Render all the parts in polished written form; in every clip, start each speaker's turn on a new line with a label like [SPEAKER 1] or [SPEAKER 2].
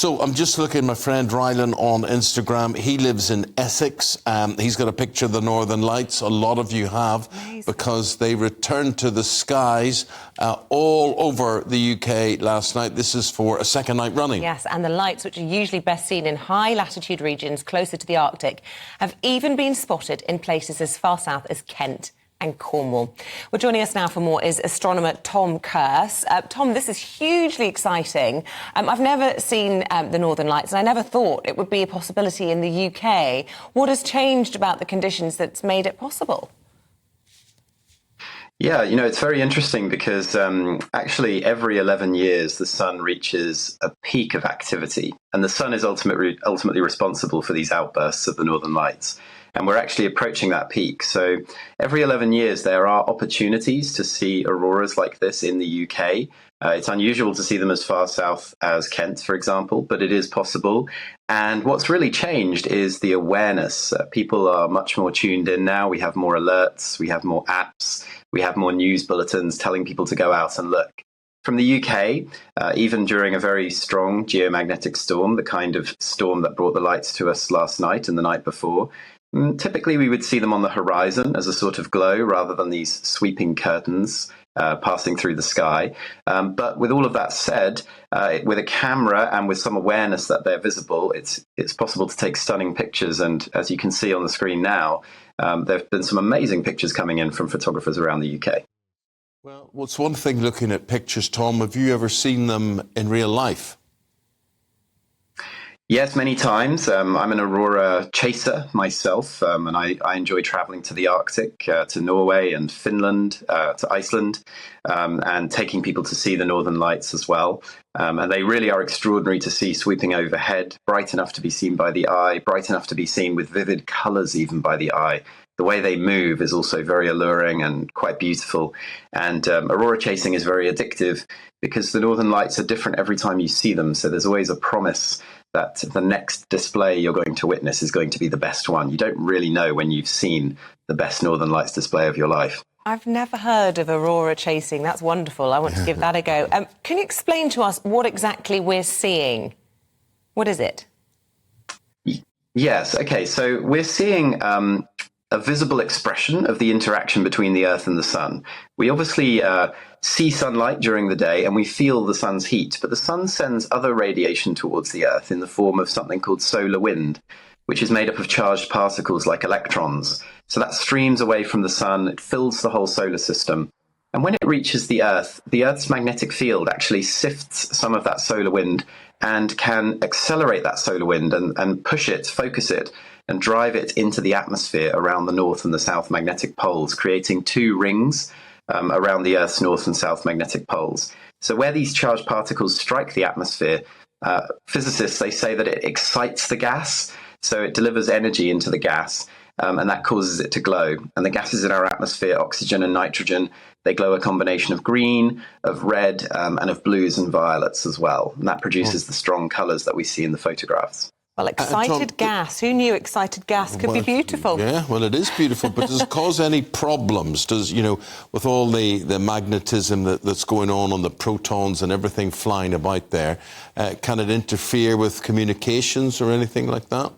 [SPEAKER 1] So I'm just looking at my friend Rylan on Instagram. He lives in Essex. He's got a picture of the Northern Lights. A lot of you have. Amazing. Because they returned to the skies all over the UK last night. This is for a second night running.
[SPEAKER 2] Yes, and the lights, which are usually best seen in high latitude regions closer to the Arctic, have even been spotted in places as far south as Kent and Cornwall. Well, joining us now for more is astronomer Tom Kerss. Tom, this is hugely exciting. I've never seen the Northern Lights, and I never thought it would be a possibility in the UK. What has changed about the conditions that's made it possible?
[SPEAKER 3] Yeah, you know, it's very interesting because actually every 11 years the sun reaches a peak of activity, and the sun is ultimately responsible for these outbursts of the Northern Lights. And we're actually approaching that peak. So every 11 years there are opportunities to see auroras like this in the UK. It's unusual to see them as far south as Kent, for example, but it is possible. And what's really changed is the awareness. People are much more tuned in now. We have more alerts, we have more apps, we have more news bulletins telling people to go out and look. From the UK, even during a very strong geomagnetic storm, the kind of storm that brought the lights to us last night and the night before, typically we would see them on the horizon as a sort of glow rather than these sweeping curtains passing through the sky. But with all of that said, with a camera and with some awareness that they're visible, it's possible to take stunning pictures. And as you can see on the screen now, there have been some amazing pictures coming in from photographers around the UK.
[SPEAKER 1] Well, it's one thing looking at pictures, Tom. Have you ever seen them in real life?
[SPEAKER 3] Yes, many times. I'm an aurora chaser myself, and I enjoy traveling to the Arctic, to Norway and Finland, to Iceland, and taking people to see the Northern Lights as well. And they really are extraordinary to see sweeping overhead, bright enough to be seen by the eye, bright enough to be seen with vivid colours even by the eye. The way they move is also very alluring and quite beautiful. And aurora chasing is very addictive because the Northern Lights are different every time you see them. So there's always a promise that the next display you're going to witness is going to be the best one. You don't really know when you've seen the best Northern Lights display of your life.
[SPEAKER 2] I've never heard of aurora chasing. That's wonderful. I want to give that a go. Can you explain to us what exactly we're seeing? What is it?
[SPEAKER 3] Yes. OK, so we're seeing a visible expression of the interaction between the Earth and the sun. We obviously see sunlight during the day and we feel the sun's heat, but the sun sends other radiation towards the Earth in the form of something called solar wind, which is made up of charged particles like electrons. So that streams away from the sun, it fills the whole solar system. And when it reaches the Earth's magnetic field actually sifts some of that solar wind and can accelerate that solar wind and push it, focus it, and drive it into the atmosphere around the north and the south magnetic poles, creating two rings around the Earth's north and south magnetic poles. So where these charged particles strike the atmosphere, physicists, they say that it excites the gas, so it delivers energy into the gas, and that causes it to glow. And the gases in our atmosphere, oxygen and nitrogen, they glow a combination of green, of red, and of blues and violets as well. And that produces the strong colours that we see in the photographs.
[SPEAKER 2] Well, excited gas. Who knew excited gas could be beautiful?
[SPEAKER 1] Yeah, well, it is beautiful, but does it cause any problems? Does, you know, with all the magnetism that's going on the protons and everything flying about there, can it interfere with communications or anything like that?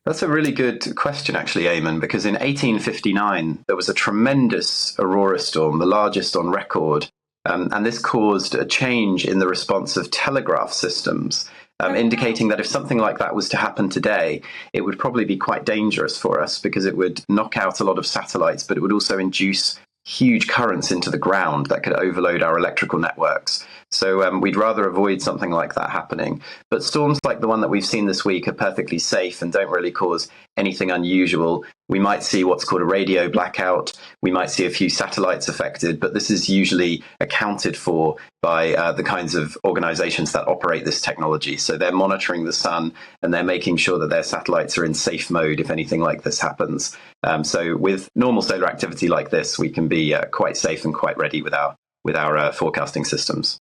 [SPEAKER 3] That's a really good question, actually, Eamon, because in 1859, there was a tremendous aurora storm, the largest on record, and this caused a change in the response of telegraph systems. Indicating that if something like that was to happen today, it would probably be quite dangerous for us because it would knock out a lot of satellites, but it would also induce huge currents into the ground that could overload our electrical networks. So we'd rather avoid something like that happening. But storms like the one that we've seen this week are perfectly safe and don't really cause anything unusual. We might see what's called a radio blackout. We might see a few satellites affected, but this is usually accounted for by the kinds of organizations that operate this technology. So they're monitoring the sun and they're making sure that their satellites are in safe mode if anything like this happens. So with normal solar activity like this, we can be quite safe and quite ready with our forecasting systems.